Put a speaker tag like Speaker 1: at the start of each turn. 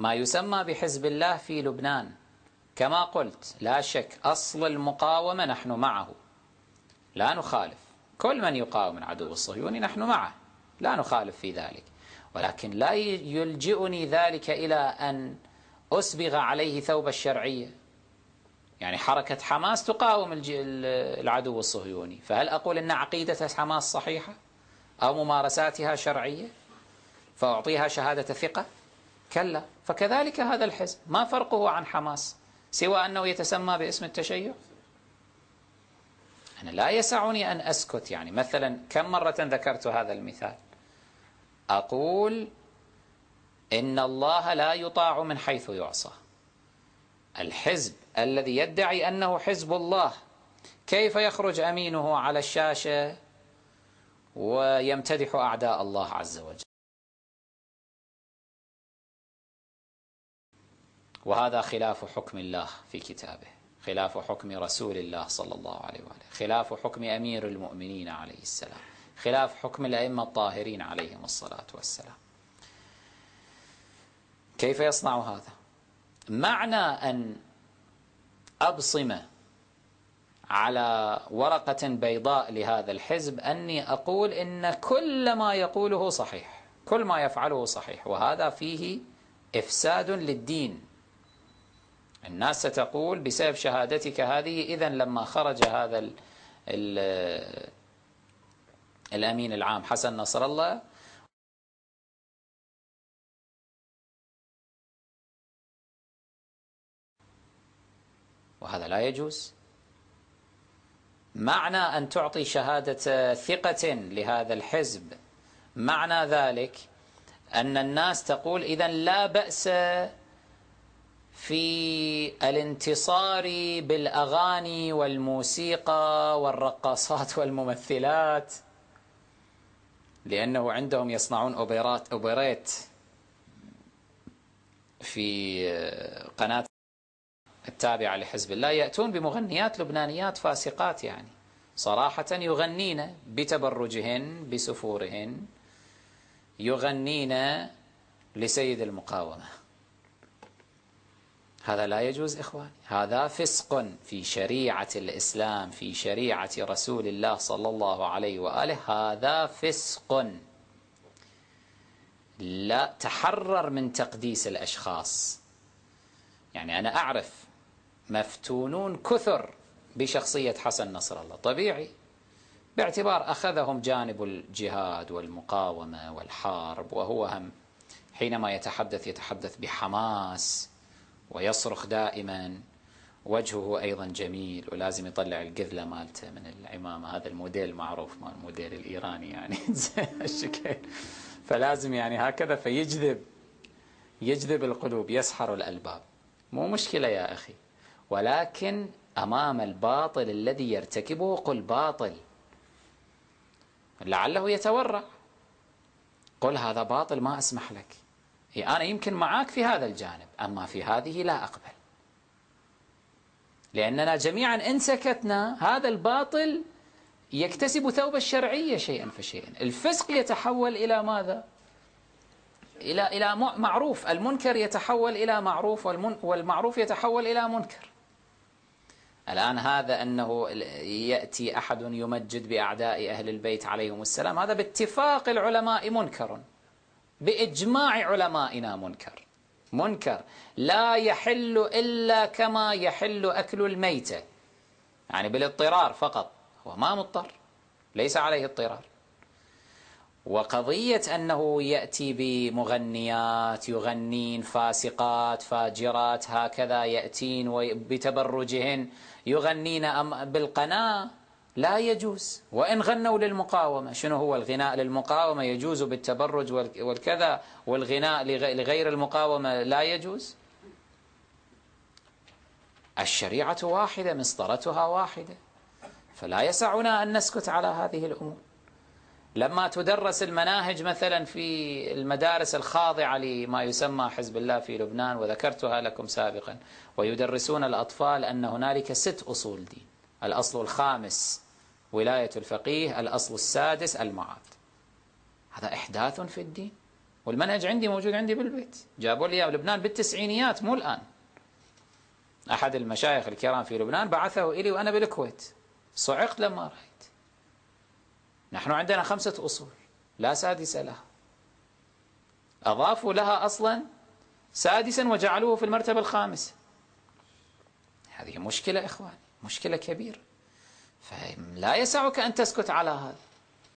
Speaker 1: ما يسمى بحزب الله في لبنان كما قلت لا شك أصل المقاومة نحن معه لا نخالف، كل من يقاوم العدو الصهيوني نحن معه لا نخالف في ذلك، ولكن لا يلجئني ذلك إلى أن أسبغ عليه ثوب الشرعية. يعني حركة حماس تقاوم العدو الصهيوني، فهل أقول أن عقيدة حماس صحيحة أو ممارساتها شرعية فأعطيها شهادة ثقة؟ كلا. فكذلك هذا الحزب ما فرقه عن حماس سوى أنه يتسمى باسم التشيع. أنا لا يسعني أن أسكت. يعني مثلا كم مرة ذكرت هذا المثال، أقول إن الله لا يطاع من حيث يعصى. الحزب الذي يدعي أنه حزب الله كيف يخرج أمينه على الشاشة ويمتدح أعداء الله عز وجل؟ وهذا خلاف حكم الله في كتابه، خلاف حكم رسول الله صلى الله عليه وآله، خلاف حكم أمير المؤمنين عليه السلام، خلاف حكم الأئمة الطاهرين عليهم الصلاة والسلام. كيف يصنع هذا؟ معنى أن أبصم على ورقة بيضاء لهذا الحزب أني أقول إن كل ما يقوله صحيح، كل ما يفعله صحيح، وهذا فيه إفساد للدين. الناس ستقول بسبب شهادتك هذه إذن لما خرج هذا الأمين العام حسن نصر الله وهذا لا يجوز. معنى أن تعطي شهادة ثقة لهذا الحزب معنى ذلك أن الناس تقول إذن لا بأس في الانتصار بالأغاني والموسيقى والرقاصات والممثلات، لأنه عندهم يصنعون أوبريت في قناة التابعة لحزب الله، يأتون بمغنيات لبنانيات فاسقات، يعني صراحة يغنين بتبرجهن بسفورهن، يغنين لسيد المقاومة. هذا لا يجوز إخواني، هذا فسق في شريعة الإسلام، في شريعة رسول الله صلى الله عليه وآله، هذا فسق. لا تحرر من تقديس الأشخاص. يعني أنا أعرف مفتونون كثر بشخصية حسن نصر الله، طبيعي باعتبار أخذهم جانب الجهاد والمقاومة والحرب، وهو هم حينما يتحدث بحماس ويصرخ دائما، وجهه أيضا جميل ولازم يطلع القذلة مالته من العمامة، هذا الموديل معروف، مال الموديل الإيراني يعني الشكل، فلازم يعني هكذا يجذب القلوب، يسحر الألباب. مو مشكلة يا أخي، ولكن أمام الباطل الذي يرتكبه قل باطل، لعله يتورع، قل هذا باطل ما أسمح لك. أنا يمكن معاك في هذا الجانب، أما في هذه لا أقبل، لأننا جميعا إن سكتنا هذا الباطل يكتسب ثوب الشرعية شيئا فشيئا. الفسق يتحول إلى ماذا؟ إلى معروف، المنكر يتحول إلى معروف، والمعروف يتحول إلى منكر. الآن هذا أنه يأتي أحد يمجد بأعداء أهل البيت عليهم السلام، هذا باتفاق العلماء منكر، بإجماع علمائنا منكر لا يحل إلا كما يحل أكل الميتة، يعني بالاضطرار فقط، هو ما مضطر، ليس عليه اضطرار. وقضية أنه يأتي بمغنيات يغنين فاسقات فاجرات هكذا، يأتين بتبرجهن يغنين بالقناة، لا يجوز. وإن غنوا للمقاومة، شنو هو الغناء للمقاومة يجوز بالتبرج والكذا، والغناء لغير المقاومة لا يجوز؟ الشريعة واحدة، مسطرتها واحدة، فلا يسعنا أن نسكت على هذه الأمور. لما تدرس المناهج مثلا في المدارس الخاضعة لما يسمى حزب الله في لبنان، وذكرتها لكم سابقا، ويدرسون الأطفال أن هنالك 6 أصول دين: الأصل الخامس ولاية الفقيه، الأصل السادس المعاد. هذا إحداث في الدين، والمنهج عندي موجود عندي بالبيت، جابوا لي إياه بلبنان بالتسعينيات مو الآن. أحد المشايخ الكرام في لبنان بعثه إلي وأنا بالكويت، صعقت لما رأيت. نحن عندنا 5 أصول لا سادس لها، أضافوا لها أصلا سادسا وجعلوه في المرتبة الخامسة. هذه مشكلة إخواني، مشكلة كبيرة. فلا يسعك أن تسكت على هذا.